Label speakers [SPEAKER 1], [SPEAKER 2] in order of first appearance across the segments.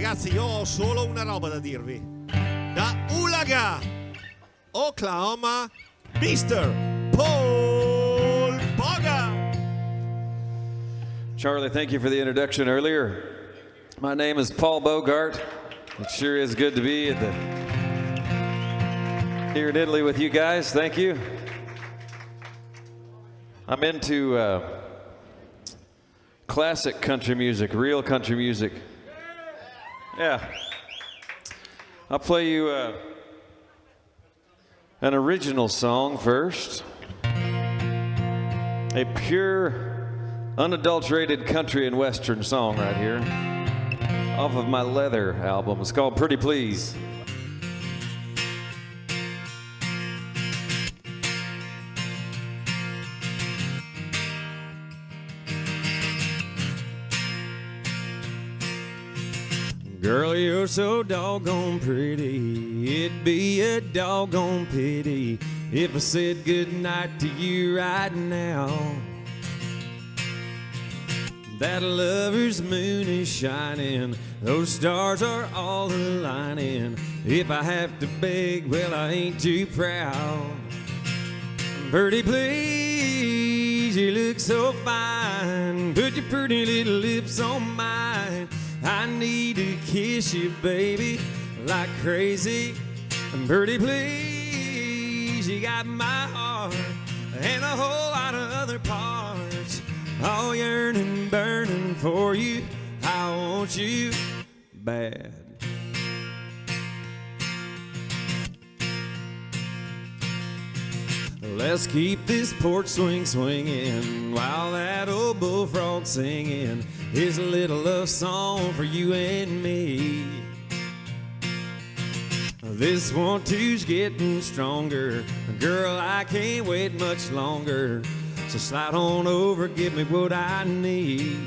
[SPEAKER 1] ragazzi, io ho solo una roba da dirvi. Da Oologah, Oklahoma, Mr. Paul Bogart.
[SPEAKER 2] Charlie, thank you for the introduction earlier. My name is Paul Bogart. It sure is good to be here in Italy with you guys. Thank you. I'm into classic country music, real country music. Yeah. I'll play you an original song first. A pure, unadulterated country and western song right here. Off of my Leather album. It's called Pretty Please. Girl, you're so doggone pretty, it'd be a doggone pity if I said goodnight to you right now. That lover's moon is shining, those stars are all aligning. If I have to beg, well, I ain't too proud. Pretty please, you look so fine, put your pretty little lips on mine. I need to kiss you, baby, like crazy. Pretty please, you got my heart and a whole lot of other parts, all yearning, burning for you. I want you bad. Let's keep this porch swing swinging while that old bullfrog singing his little love song for you and me. This 1-2's getting stronger. Girl, I can't wait much longer. So slide on over, give me what I need.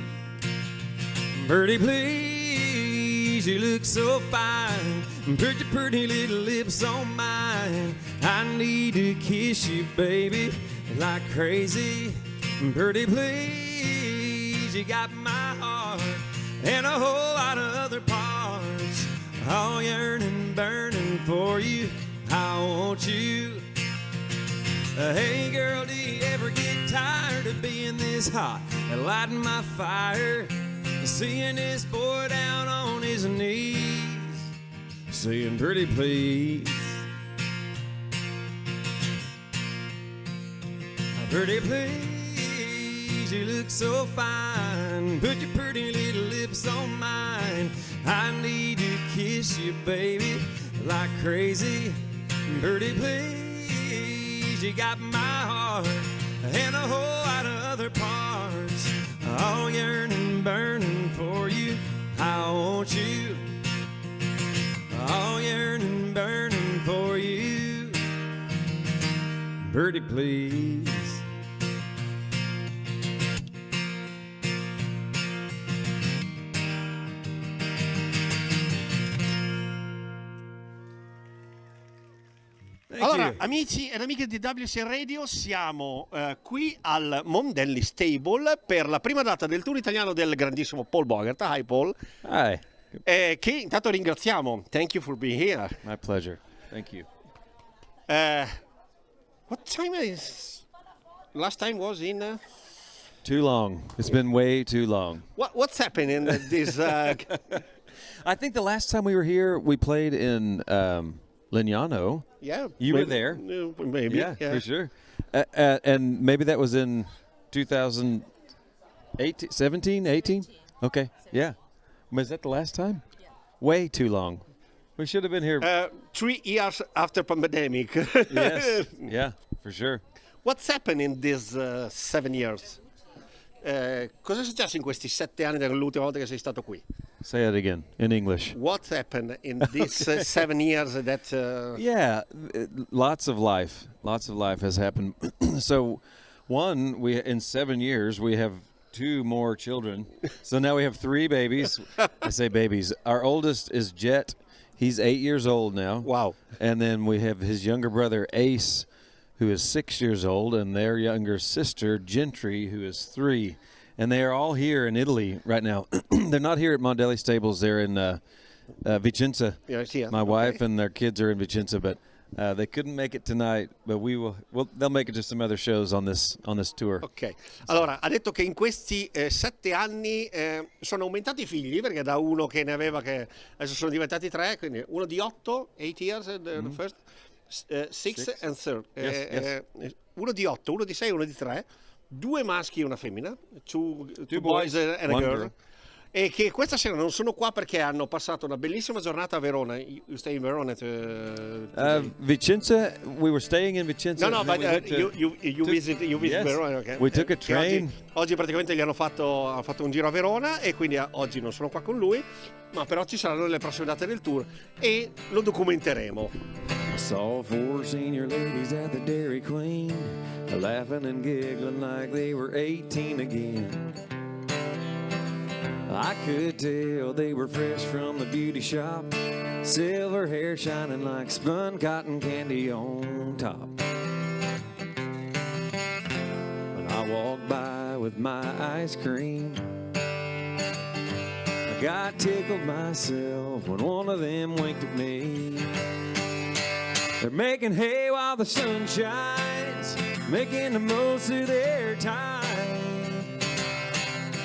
[SPEAKER 2] Pretty please, you look so fine. Put your pretty little lips on mine. I need to kiss you, baby, like crazy. Pretty please, you got my heart and a whole lot of other parts, all yearning, burning for you. I want you. Hey girl, do you ever get tired of being this hot and lighting my fire? Seeing this boy down on his knees, saying pretty please. Pretty please, you look so fine. Put your pretty little lips on mine. I need to kiss you, baby, like crazy. Pretty please, you got my heart and a whole lot of other parts, all yearning, burning for you. I want you, all yearning, burning for you. Pretty please.
[SPEAKER 1] Allora, amici ed amiche di WCN Radio, siamo qui al Mondelli Stable per la prima data del tour italiano del grandissimo Paul Bogart. Hi Paul.
[SPEAKER 2] Hi.
[SPEAKER 1] Che intanto ringraziamo. Thank you for being here.
[SPEAKER 2] My pleasure. Thank you.
[SPEAKER 1] What time is... Last time was in...
[SPEAKER 2] Too long. It's been way too long.
[SPEAKER 1] What's happening in this...
[SPEAKER 2] I think the last time we were here, we played in Lignano.
[SPEAKER 1] Yeah.
[SPEAKER 2] You were there.
[SPEAKER 1] Maybe.
[SPEAKER 2] Yeah, for sure. And maybe that was in 2018, 17, 18? Okay, yeah. Was that the last time? Yeah. Way too long. We should have been here.
[SPEAKER 1] 3 years after pandemic.
[SPEAKER 2] Yes, yeah, for sure.
[SPEAKER 1] What's happened in these 7 years? Cosa è successo in questi 7 anni dall'ultima volta che sei stato qui?
[SPEAKER 2] Say it again in English.
[SPEAKER 1] What happened in these 7 years that...
[SPEAKER 2] Yeah, lots of life. Lots of life has happened. So, in 7 years, we have 2 more children. So now we have 3 babies. I say babies. Our oldest is Jet. He's 8 years old now.
[SPEAKER 1] Wow.
[SPEAKER 2] And then we have his younger brother, Ace, who is 6 years old, and their younger sister, Gentry, who is 3. And they are all here in Italy right now. They're not here at Mondelli Stables. They're in Vicenza.
[SPEAKER 1] Yeah,
[SPEAKER 2] My wife and their kids are in Vicenza, but they couldn't make it tonight. But they'll make it to some other shows on this tour.
[SPEAKER 1] Ok, allora ha detto che in questi 7 anni sono aumentati i figli, perché da uno che ne aveva, che adesso sono diventati 3, quindi uno di 8, 8 years, the first, 6 and third.
[SPEAKER 2] Yes.
[SPEAKER 1] Uno di 8, uno di 6, uno di 3, 2 maschi e una femmina, two
[SPEAKER 2] boys,
[SPEAKER 1] and a
[SPEAKER 2] one
[SPEAKER 1] girl.
[SPEAKER 2] girl.
[SPEAKER 1] E che questa sera non sono qua perché hanno passato una bellissima giornata a Verona. You stay in Verona?
[SPEAKER 2] Vicenza, we were staying in Vicenza.
[SPEAKER 1] No, but you visit
[SPEAKER 2] yes.
[SPEAKER 1] Verona. Okay.
[SPEAKER 2] We took a train.
[SPEAKER 1] Oggi praticamente gli hanno fatto un giro a Verona e quindi oggi non sono qua con lui, ma però ci saranno le prossime date del tour e lo documenteremo.
[SPEAKER 2] I saw 4 senior ladies at the Dairy Queen, laughing and giggling like they were 18 again. I could tell they were fresh from the beauty shop, silver hair shining like spun cotton candy on top. When I walked by with my ice cream, I got tickled myself when one of them winked at me. They're making hay while the sun shines, making the most of their time,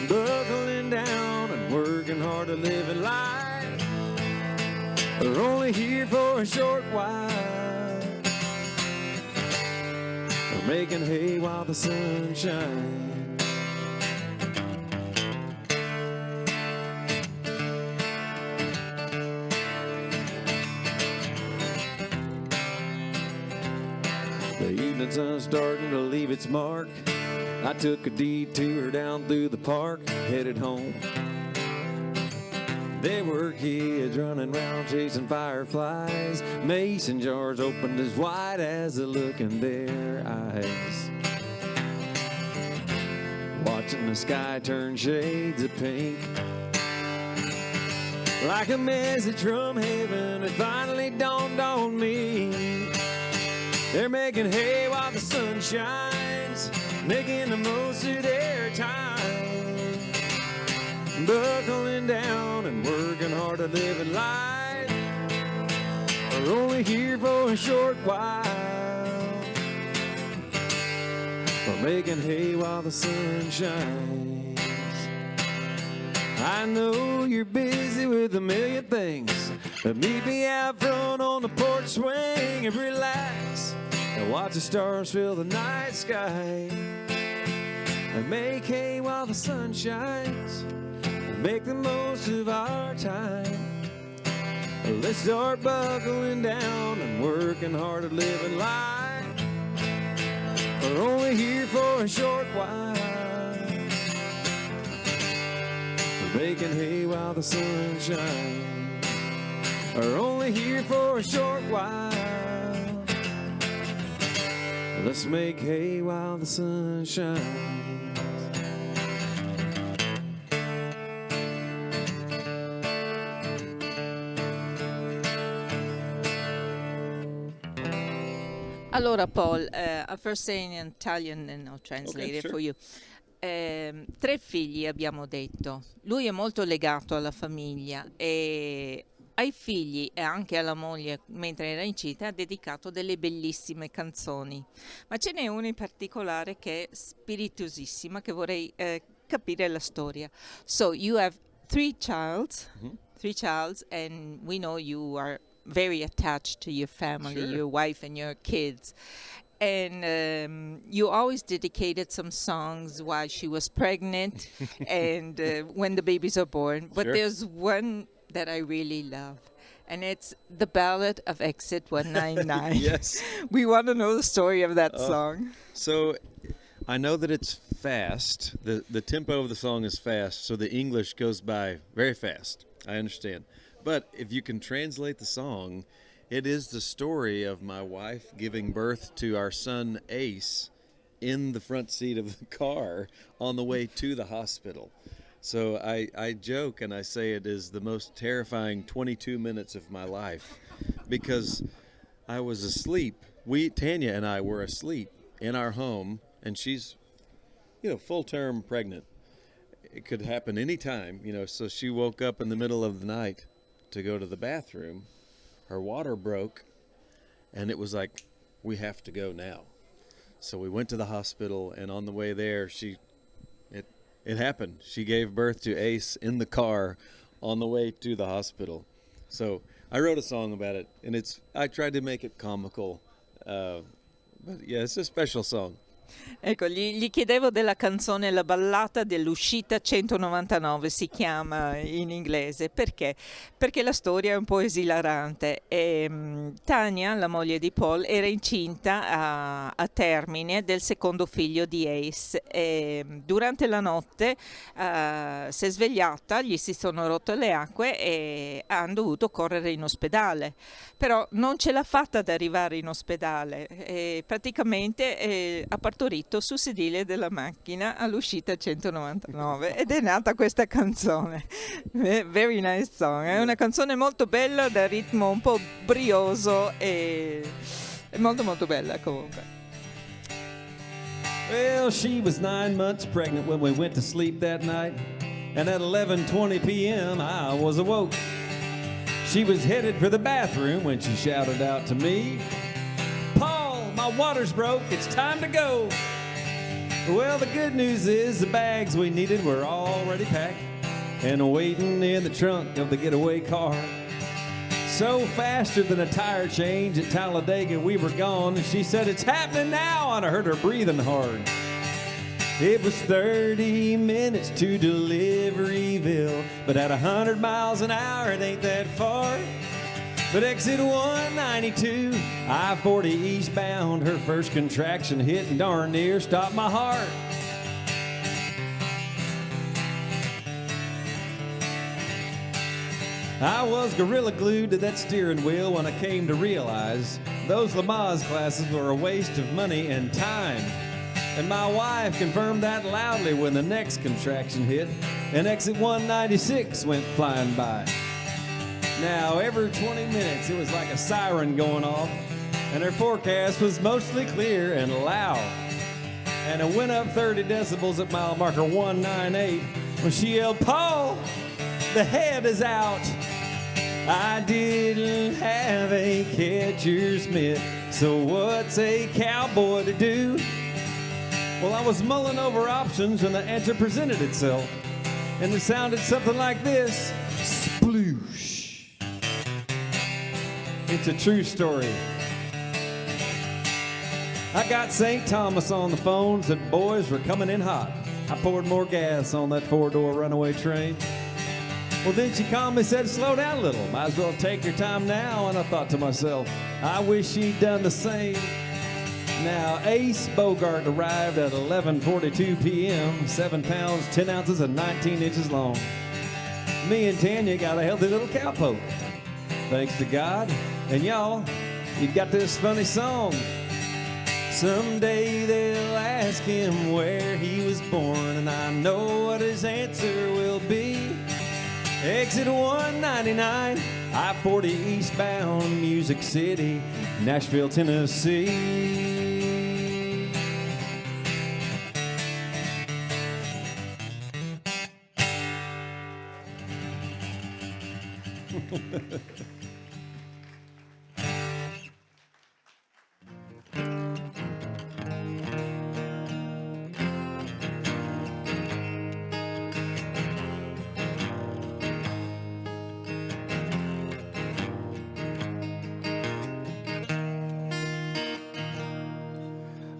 [SPEAKER 2] buckling down and working hard to live in life. They're only here for a short while. They're making hay while the sun shines. The evening sun's starting to leave its mark. I took a detour down through the park, headed home. There were kids running around chasing fireflies, mason jars opened as wide as the look in their eyes. Watching the sky turn shades of pink, like a message from heaven, it finally dawned on me. They're making hay while the sun shines, making the most of their time, buckling down and working hard to live in life. We're only here for a short while. We're making hay while the sun shines. I know you're busy with a million things, but meet me out front on the porch swing and relax and watch the stars fill the night sky. And make hay while the sun shines, and make the most of our time. Let's start buckling down and working hard at living life. We're only here for a short while. We're making hay while the sun shines. We're only here for a short while. Let's make hay while the sun shines.
[SPEAKER 3] Allora, Paul, I'll first say in Italian and I'll translate
[SPEAKER 1] Okay,
[SPEAKER 3] it
[SPEAKER 1] sure.
[SPEAKER 3] for you. 3 figli abbiamo detto. Lui è molto legato alla famiglia e ai figli e anche alla moglie, mentre era in città, ha dedicato delle bellissime canzoni. Ma ce n'è una in particolare che è spiritosissima, che vorrei capire la storia. So, you have 3 childs, and we know you are very attached to your family,
[SPEAKER 1] Sure.
[SPEAKER 3] your wife and your kids. And you always dedicated some songs while she was pregnant and when the babies are born. But
[SPEAKER 2] Sure.
[SPEAKER 3] there's one that I really love, and it's the Ballad of Exit 199.
[SPEAKER 2] Yes.
[SPEAKER 3] We want to know the story of that song.
[SPEAKER 2] So I know that it's fast. The tempo of the song is fast, so the English goes by very fast. I understand. But if you can translate the song, it is the story of my wife giving birth to our son Ace in the front seat of the car on the way to the hospital. So I joke and I say it is the most terrifying 22 minutes of my life because I was asleep. Tanya and I were asleep in our home, and she's, full term pregnant. It could happen anytime, so she woke up in the middle of the night
[SPEAKER 4] to go to the bathroom, her water broke, and it was like, we have to go now. So we went to the hospital, and on the way there, it happened. She gave birth to Ace in the car on the way to the hospital. So I wrote a song about it, and I tried to make it comical. But yeah, it's a special song.
[SPEAKER 3] Ecco, gli chiedevo della canzone La ballata dell'uscita 199, si chiama in inglese, perché? Perché la storia è un po' esilarante. Tania, la moglie di Paul, era incinta a termine del secondo figlio di Ace e durante la notte si è svegliata, gli si sono rotte le acque e hanno dovuto correre in ospedale, però non ce l'ha fatta ad arrivare in ospedale e praticamente ha partorito sul sedile della macchina all'uscita 199 ed è nata questa canzone. Very nice song, è una canzone molto bella, da ritmo un po' brioso e è molto molto bella comunque.
[SPEAKER 2] Well, she was 9 months pregnant when we went to sleep that night, and at 11:20 p.m. I was awoke. She was headed for the bathroom when she shouted out to me, "Paul, my water's broke, it's time to go." Well, the good news is the bags we needed were already packed and waiting in the trunk of the getaway car. So faster than a tire change at Talladega, we were gone, and she said, "It's happening now," and I heard her breathing hard. It was 30 minutes to Deliveryville, but at 100 miles an hour, it ain't that far. But exit 192, I-40 eastbound, her first contraction hit and darn near stopped my heart. I was gorilla glued to that steering wheel when I came to realize those Lamaze classes were a waste of money and time. And my wife confirmed that loudly when the next contraction hit and exit 196 went flying by. Now, every 20 minutes, it was like a siren going off, and her forecast was mostly clear and loud. And it went up 30 decibels at mile marker 198 when she yelled, "Paul, the head is out." I didn't have a catcher's mitt, so what's a cowboy to do? Well, I was mulling over options when the answer presented itself, and it sounded something like this: sploosh. It's a true story. I got St. Thomas on the phone, said boys were coming in hot. I poured more gas on that 4-door runaway train. Well, then she called me, said, "Slow down a little. Might as well take your time now." And I thought to myself, I wish she'd done the same. Now, Ace Bogart arrived at 11:42 p.m., 7 pounds, 10 ounces, and 19 inches long. Me and Tanya got a healthy little cowpoke. Thanks to God. And y'all, you've got this funny song. Someday they'll ask him where he was born, and I know what his answer will be. Exit 199, I-40 eastbound, Music City, Nashville, Tennessee.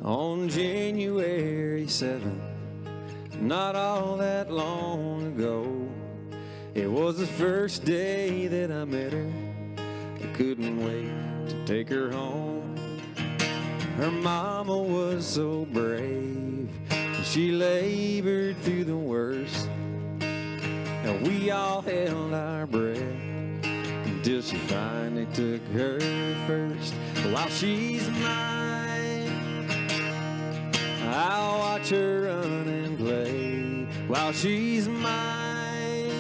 [SPEAKER 2] On January 7th, not all that long ago, it was the first day that I met her. I couldn't wait to take her home. Her mama was so brave, she labored through the worst, and we all held our breath until she finally took her first. While she's mine, I'll watch her run and play. While she's mine,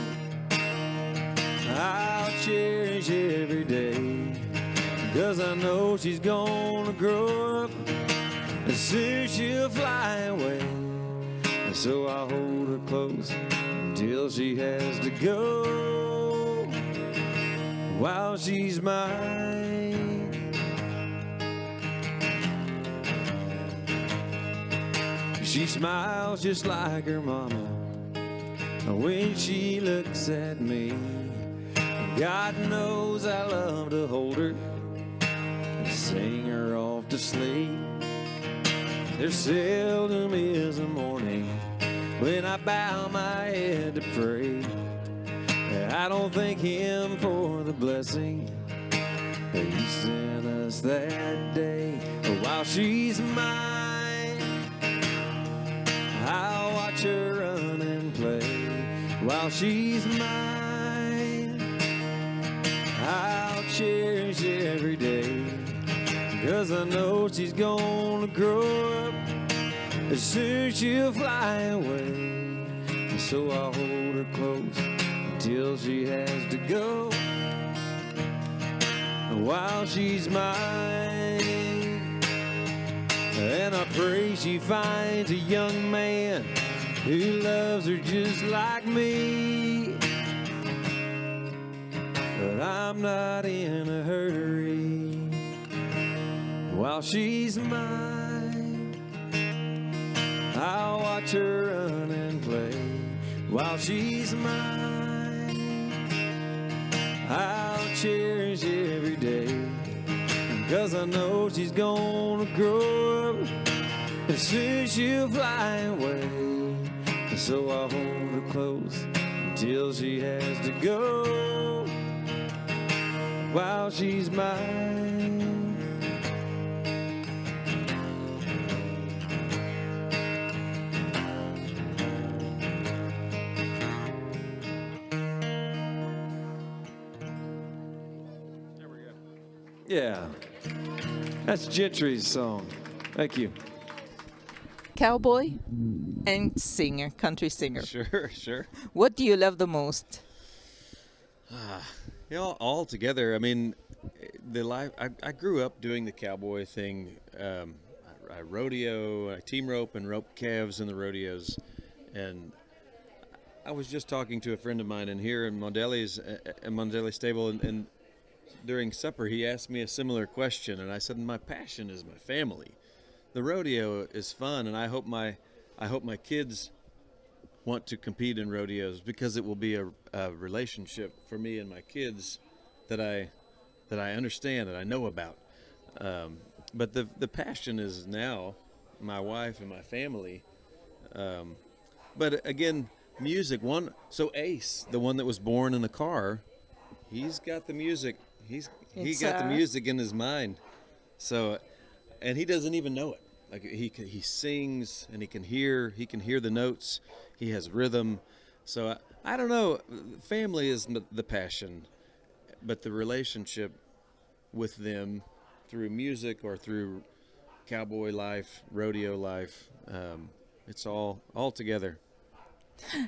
[SPEAKER 2] I'll cherish every day, 'cause I know she's gonna grow up, and soon she'll fly away. And so I'll hold her close until she has to go. while she's mine. She smiles just like her mama when she looks at me. God knows I love to hold her and sing her off to sleep. There seldom is a morning when I bow my head to pray. I don't thank him for the blessing that he sent us that day. While she's mine, I'll watch her run and play. While she's mine, I'll cherish every day. 'Cause I know she's gonna grow up, and soon she'll fly away. And so I'll hold her close until she has to go. While she's mine, and I pray she finds a young man who loves her just like me. But I'm not in a hurry. While she's mine, I'll watch her run and play. While she's mine, I'll cherish every day. 'Cause I know she's gonna grow up, and soon she'll fly away. And so I'll hold her close until she has to go. While she's mine. Yeah, that's Gentry's song. Thank you.
[SPEAKER 3] Cowboy and singer, country singer.
[SPEAKER 4] Sure.
[SPEAKER 3] What do you love the most?
[SPEAKER 4] All together. I mean, the life. I grew up doing the cowboy thing. I rodeo, I team rope and rope calves in the rodeos, and I was just talking to a friend of mine in here in Mondelli stable, and during supper he asked me a similar question, and I said my passion is my family. The rodeo is fun, and I hope my kids want to compete in rodeos, because it will be a relationship for me and my kids that I understand, that I know about. But the passion is now my wife and my family. But again, music. So Ace, the one that was born in the car, he's got the music. He got the music in his mind. So, and he doesn't even know it. Like he sings, and he can hear the notes. He has rhythm. So I don't know. Family is the passion, but the relationship with them through music or through cowboy life, rodeo life, it's all together.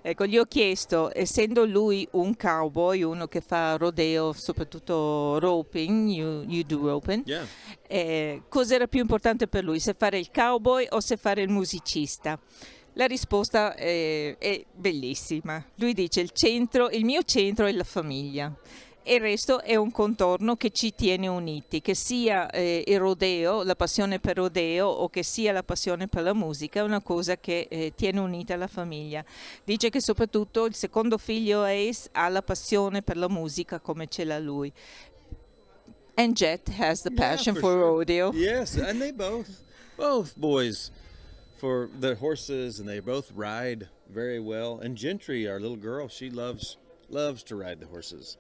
[SPEAKER 3] Ecco, gli ho chiesto, essendo lui un cowboy, uno che fa rodeo, soprattutto roping, you do roping,
[SPEAKER 4] Yeah.
[SPEAKER 3] Cos'era più importante per lui, se fare il cowboy o se fare il musicista? La risposta è bellissima. Lui dice il mio centro è la famiglia. E il resto è un contorno che ci tiene uniti, che sia il rodeo, la passione per rodeo, o che sia la passione per la musica, è una cosa che tiene unita la famiglia. Dice che soprattutto il secondo figlio Ace ha la passione per la musica come ce l'ha lui. And Jet has the passion for
[SPEAKER 4] sure.
[SPEAKER 3] rodeo.
[SPEAKER 4] Yes, and they both boys for the horses, and they both ride very well. And Gentry, our little girl, she loves to ride the horses.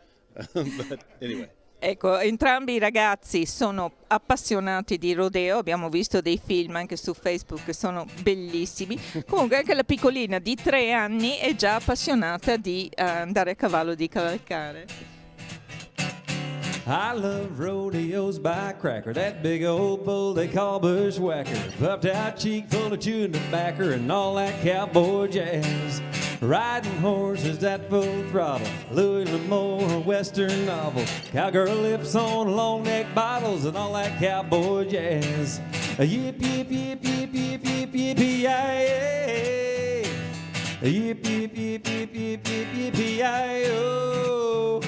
[SPEAKER 4] But anyway.
[SPEAKER 3] Ecco, entrambi i ragazzi sono appassionati di rodeo, abbiamo visto dei film anche su Facebook che sono bellissimi. Comunque anche la piccolina di 3 anni è già appassionata di andare a cavallo, di cavalcare.
[SPEAKER 2] I love rodeos by cracker, that big old bull they call bushwhacker, puffed out cheek full of chewing tobacco and all that cowboy jazz. Riding horses at full throttle, Louis L'Amour, western novel, cowgirl lips on long neck bottles and all that cowboy jazz. Yip yip yip yip yip yip yip yip yip yip yip yip yip yip yip.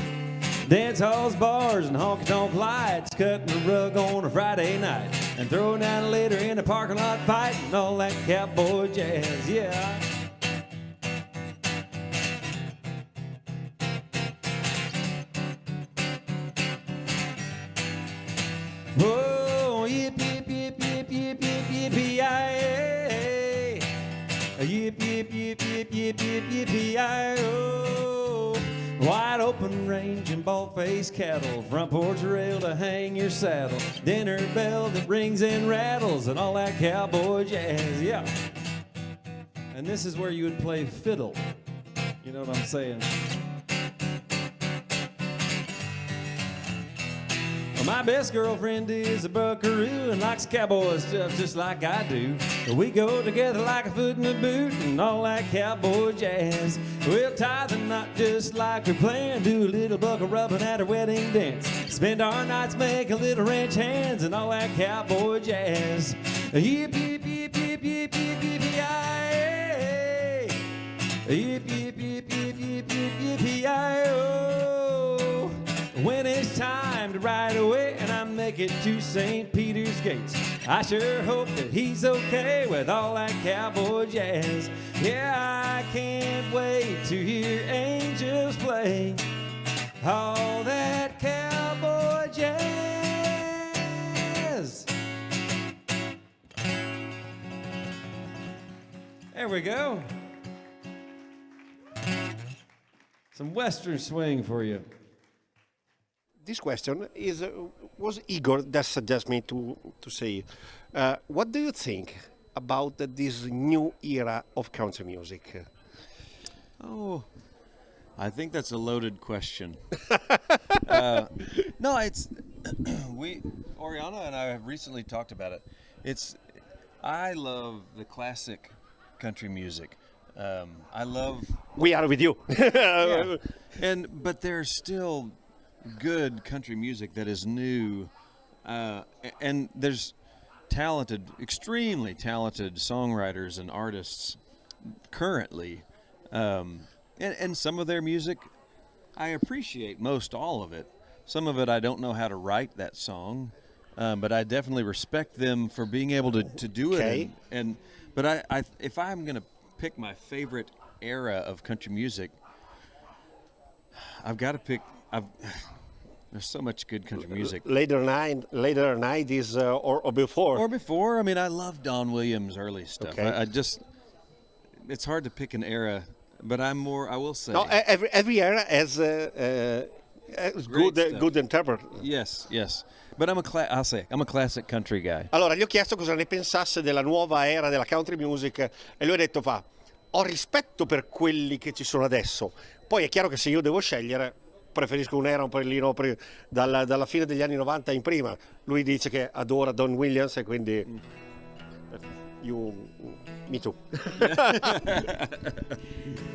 [SPEAKER 2] Dance halls, bar cutting the rug on a Friday night and throwing down later in the parking lot fighting all that cowboy jazz, yeah. Whoa, yip, yip, yip, yip, yip, yip, yippee-yi-yay. Yip, yip, yip, yip, yip, yip, yippee-yi-oh. Wide open range and bald-faced cattle, front porch rail to hang your saddle, dinner bell that rings and rattles, and all that cowboy jazz, yeah. And this is where you would play fiddle. You know what I'm saying? Well, my best girlfriend is a buckaroo and likes cowboy stuff just like I do. We go together like a foot in a boot and all that cowboy jazz. We'll tie the knot just like we planned, do a little buckle rubbing at our wedding dance. Spend our nights, make a little ranch hands and all that cowboy jazz. Yip, yip, yip, yip, yip, yip, yip, yi-yi. Yip, yip, yip, yip, yip, yip, yip, yi-yi-oh. When it's time to ride away and I make it to St. Peter's gates, I sure hope that he's okay with all that cowboy jazz. Yeah, I can't wait to hear angels play all that cowboy jazz. There we go. Some Western swing for you.
[SPEAKER 1] This question was Igor that suggested me to say, what do you think about this new era of country music?
[SPEAKER 4] Oh, I think that's a loaded question. No, it's Oriana and I have recently talked about it. I love the classic country music. I love.
[SPEAKER 1] We are with you.
[SPEAKER 4] Yeah. But there's still good country music that is new, and there's extremely talented songwriters and artists currently, and some of their music I appreciate, most all of it. Some of it I don't know how to write that song, but I definitely respect them for being able to do it. But I if I'm gonna pick my favorite era of country music, I've got to pick. There's so much good country music.
[SPEAKER 1] Later 90s or before.
[SPEAKER 4] Or before. I mean, I love Don Williams' early stuff.
[SPEAKER 1] Okay.
[SPEAKER 4] It's hard to pick an era, but I will say.
[SPEAKER 1] No, every era has good interpret.
[SPEAKER 4] Yes. But I'm a classic country guy.
[SPEAKER 1] Allora, gli ho chiesto cosa ne pensasse della nuova era della country music e lui ha detto ho rispetto per quelli che ci sono adesso. Poi è chiaro che se io devo scegliere, preferisco un'era un pelino dalla fine degli anni 90 in prima. Lui dice che adora Don Williams e quindi me too.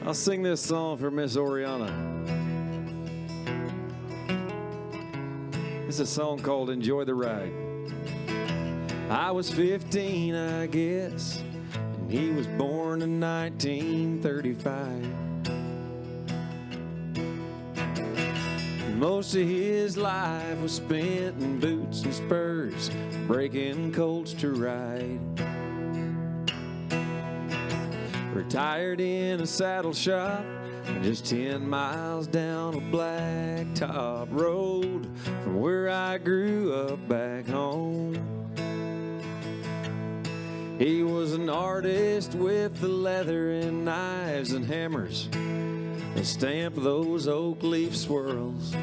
[SPEAKER 2] I'll sing this song for Miss Oriana. It's a song called Enjoy the Ride. I was 15, I guess, and he was born in 1935. Most of his life was spent in boots and spurs, breaking colts to ride. Retired in a saddle shop just 10 miles down a blacktop road from where I grew up back home. He was an artist with the leather and knives and hammers and stamp those oak leaf swirls.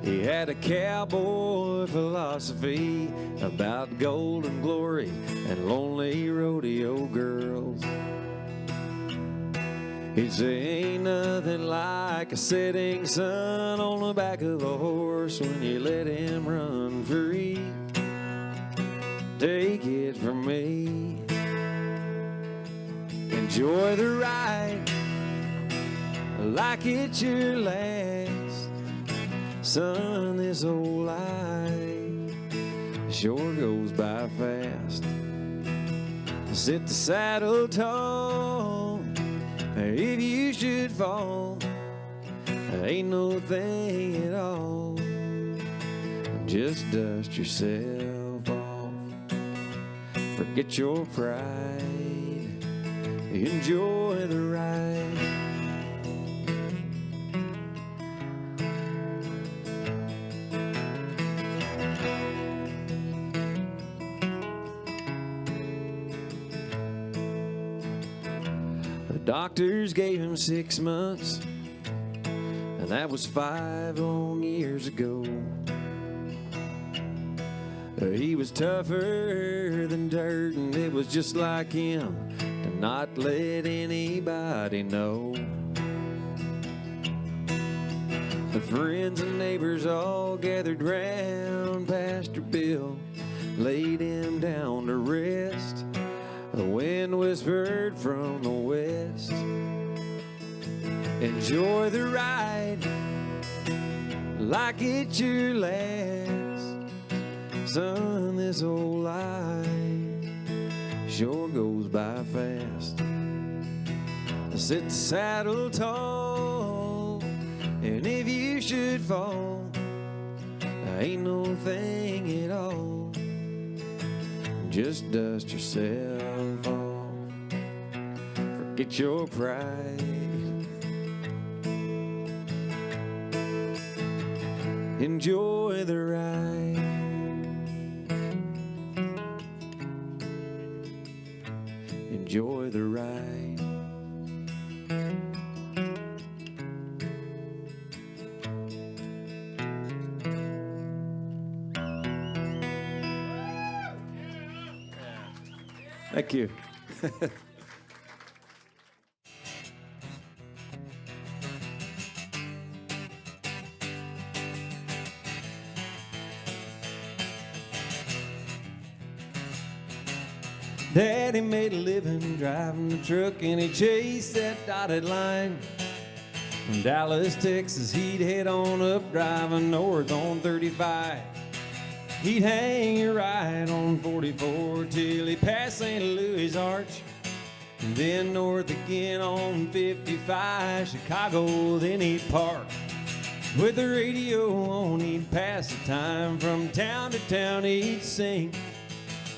[SPEAKER 2] He had a cowboy philosophy about gold and glory and lonely rodeo girls. He'd say ain't nothing like a setting sun on the back of a horse when you let him run free. Take it from me. Enjoy the ride like it's your last. Son, this old life sure goes by fast. Sit the saddle tall if you should fall. Ain't no thing at all. Just dust yourself off, forget your pride, enjoy the ride. The doctors gave him 6 months, and that was 5 long years ago. He was tougher than dirt, and it was just like him to not let anybody know. The friends and neighbors all gathered round Pastor Bill, laid him down to rest. The wind whispered from the west, enjoy the ride like it's your last. Son, this old life sure goes by fast. Sit the saddle tall, and if you should fall, ain't no thing at all. Just dust yourself off, forget your pride, enjoy the ride. Enjoy the ride. Thank you. Daddy made a living driving the truck, and he chased that dotted line. From Dallas, Texas, he'd head on up, driving north on 35. He'd hang a right on 44 till he passed St. Louis Arch, and then north again on 55, Chicago, then he'd park. With the radio on, he'd pass the time. From town to town he'd sing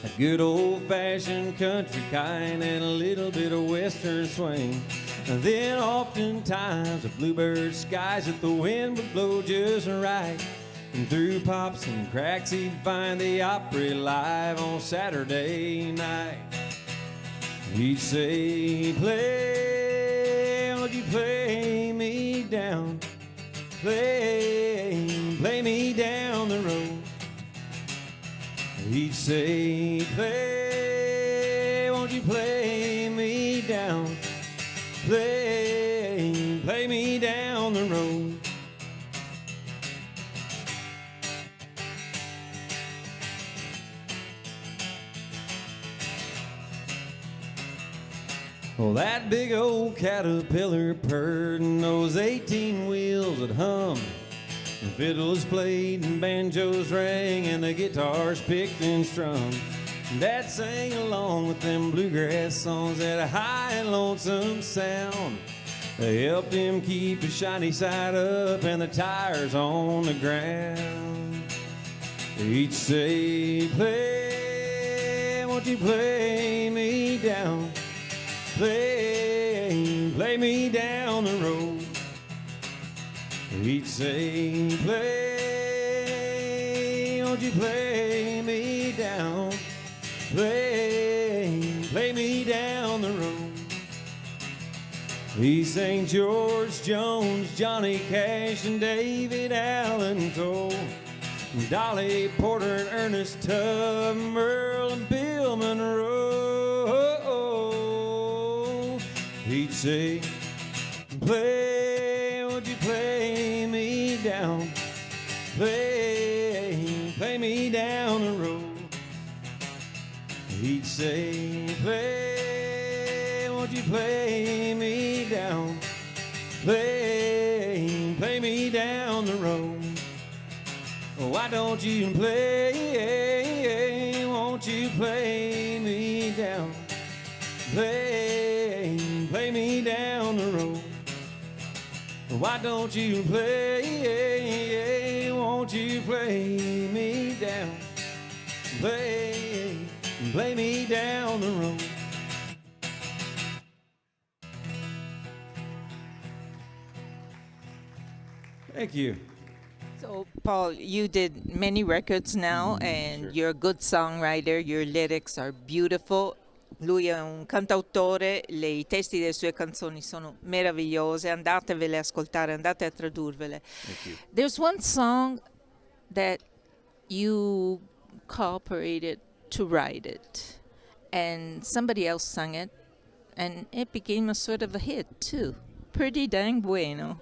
[SPEAKER 2] a good old-fashioned country kind and a little bit of western swing. And then oftentimes the bluebird skies that the wind would blow just right. And through pops and cracks he'd find the Opry live on Saturday night. He'd say, play, won't you play me down? Play me down the road. He'd say, play, won't you play me down? Play me down the road. Well, that big old Caterpillar purred, and those 18 wheels that hummed. The fiddles played and banjos rang and the guitars picked and strummed. Dad sang along with them bluegrass songs at a high and lonesome sound. They helped him keep the shiny side up and the tires on the ground. He'd say, play, won't you play me down? Play me down the road. He'd say, play, won't you play me down? Play me down the road. He sang George Jones, Johnny Cash, and David Allen Cole, Dolly Porter and Ernest Tubb, Merle and Bill Monroe. He'd say, play, won't you play me down? Play me down the road. He'd say, play, won't you play me down? Play me down the road. Why don't you play, won't you play me down? Play me down the road. Why don't you play, won't won't you play me down? Play me down the road. Thank you.
[SPEAKER 3] So, Paul, you did many records now, and
[SPEAKER 4] sure.
[SPEAKER 3] you're a good songwriter. Your lyrics are beautiful. Lui è un cantautore, i testi delle sue canzoni sono meravigliose. Andatevele a ascoltare, andate a tradurvele.
[SPEAKER 4] Thank you.
[SPEAKER 3] There's one song that you cooperated to write it, and somebody else sang it, and it became a sort of a hit too. Pretty dang bueno.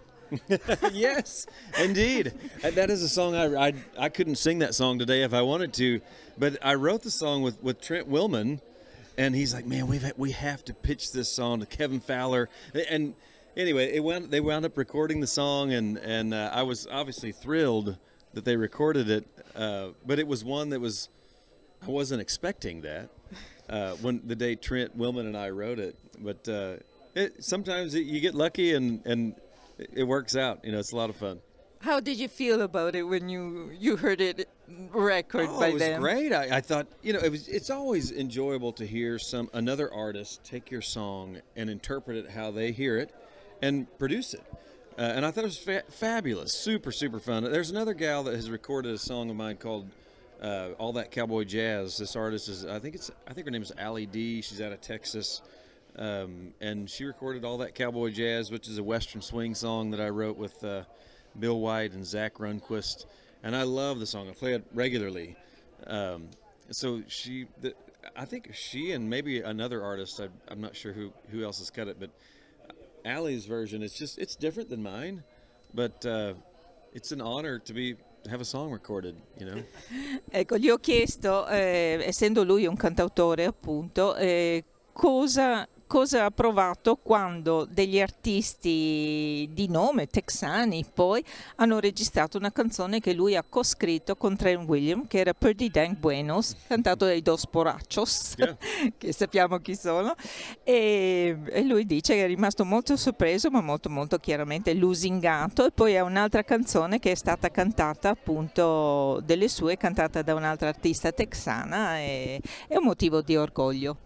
[SPEAKER 4] Yes, indeed. That is a song I couldn't sing that song today if I wanted to, but I wrote the song with Trent Willman, and he's like, man, we have to pitch this song to Kevin Fowler. And anyway, they wound up recording the song, and I was obviously thrilled that they recorded it, but it was one that I wasn't expecting that when the day Trent Willman and I wrote it. But sometimes you get lucky and it works out. It's a lot of fun.
[SPEAKER 3] How did you feel about it when you heard it record by them?
[SPEAKER 4] It was great. I thought, it's always enjoyable to hear another artist take your song and interpret it how they hear it and produce it. And I thought it was fabulous, super, super fun. There's another gal that has recorded a song of mine called All That Cowboy Jazz. This artist is, I think her name is Allie D. She's out of Texas. And she recorded All That Cowboy Jazz, which is a Western swing song that I wrote with Bill White and Zach Runquist. And I love the song. I play it regularly. So I think she and maybe another artist, I'm not sure who else has cut it, but Allie's version, it's different than mine, but it's an honor to have a song recorded,
[SPEAKER 3] Ecco, gli ho chiesto, essendo lui un cantautore appunto, cosa ha provato quando degli artisti di nome texani poi hanno registrato una canzone che lui ha coscritto con Trent Williams, che era Pretty Dang Buenos, cantato dai Dos Porachos,
[SPEAKER 4] Yeah.
[SPEAKER 3] che sappiamo chi sono, e lui dice che è rimasto molto sorpreso, ma molto molto chiaramente lusingato. E poi è un'altra canzone che è stata cantata appunto delle sue, cantata da un'altra artista texana, e è un motivo di orgoglio.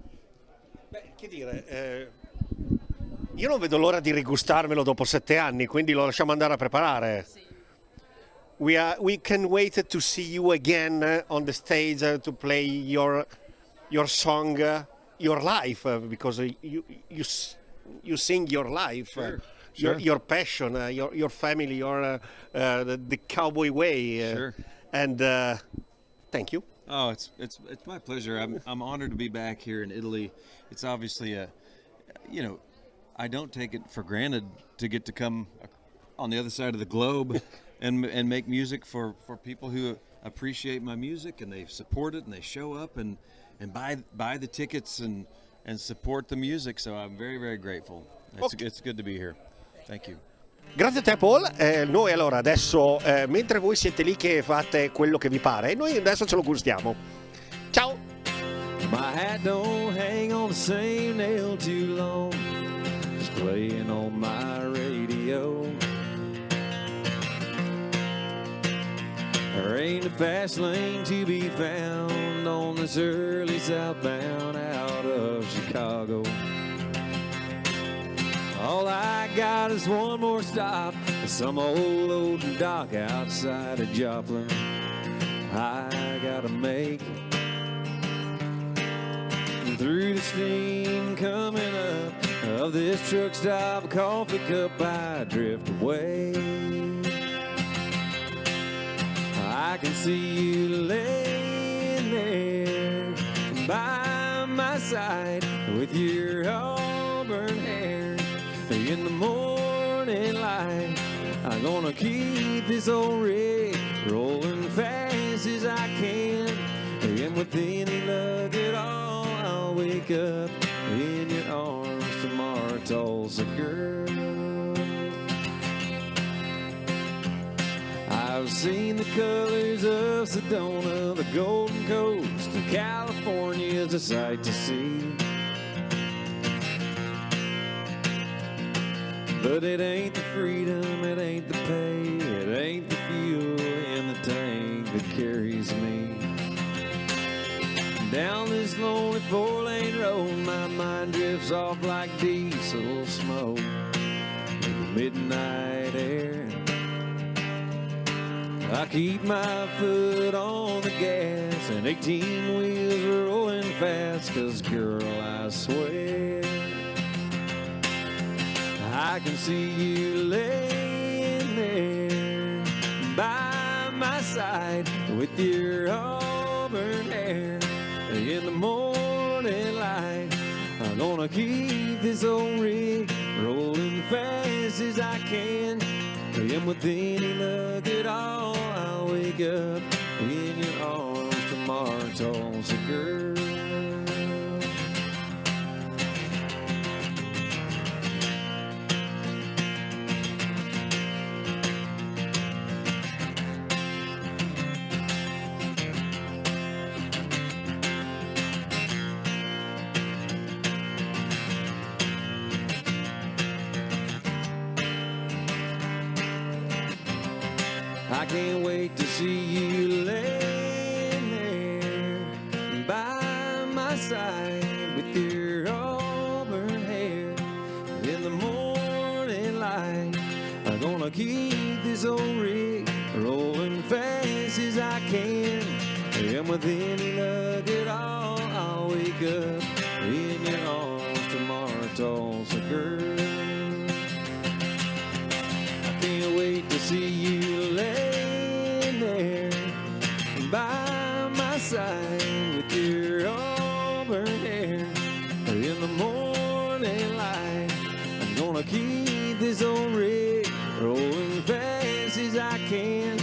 [SPEAKER 1] Che dire, io non vedo l'ora di rigustarmelo dopo 7 anni, quindi lo lasciamo andare a preparare.
[SPEAKER 3] Sì.
[SPEAKER 1] We can wait to see you again on the stage to play your song, your life, because you sing your life,
[SPEAKER 4] Sure.
[SPEAKER 1] your passion, your family, the cowboy way,
[SPEAKER 4] Sure.
[SPEAKER 1] and thank you.
[SPEAKER 4] Oh, it's my pleasure. I'm honored to be back here in Italy. It's obviously I don't take it for granted to get to come on the other side of the globe and make music for people who appreciate my music, and they support it, and they show up and buy the tickets and support the music. So I'm very, very grateful. It's good to be here. Thank you.
[SPEAKER 1] Grazie a te Paul, noi allora adesso mentre voi siete lì che fate quello che vi pare, noi adesso ce lo gustiamo. Ciao!
[SPEAKER 2] My hat don't hang on the same nail too long, just playing on my radio. There ain't a fast lane to be found on this early southbound out of Chicago. All I got is one more stop at some old loading dock outside of Joplin. I gotta make it through the steam coming up of this truck stop coffee cup. I drift away. I can see you laying there by my side with your auburn hair. In the morning light, I'm gonna keep this old rig rolling fast as I can. And with any luck at all, I'll wake up in your arms tomorrow, Tulsa girl. I've seen the colors of Sedona, the Golden Coast, and California's a sight to see. But it ain't the freedom, it ain't the pay, it ain't the fuel in the tank that carries me. Down this lonely 4-lane road, my mind drifts off like diesel smoke in the midnight air. I keep my foot on the gas and 18 wheels rolling fast, 'cause girl, I swear I can see you laying there by my side with your auburn hair. In the morning light, I'm gonna keep this old rig rolling fast as I can. And with any luck at all, I'll wake up in your arms tomorrow, Tulsa girl. I can't wait to see you laying there by my side with your auburn hair. In the morning light, I'm gonna keep this old rig rolling fast as I can. And with any luck at all, I'll wake up in your arms tomorrow, Tulsa girl. I can't wait to see you laying there by my side with your auburn hair. In the morning light, I'm gonna keep this old rig rolling fast as I can.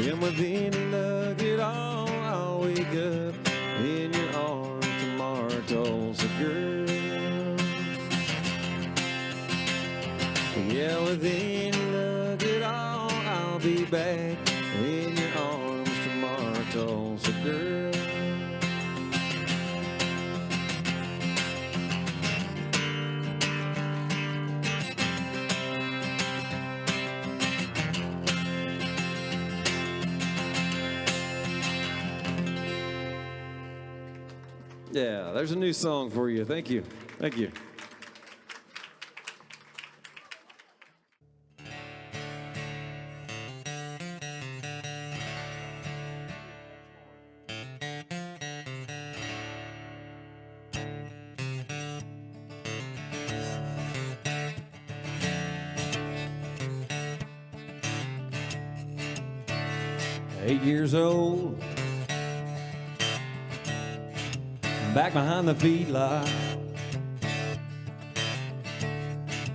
[SPEAKER 2] And with any luck at all, I'll wake up in your arms tomorrow, Tulsa girl. Yeah, with any luck at all, I'll be back in your arms tomorrow, Tulsa girl. Yeah, there's a new song for you. Thank you. Thank you. Years old, back behind the feedlot,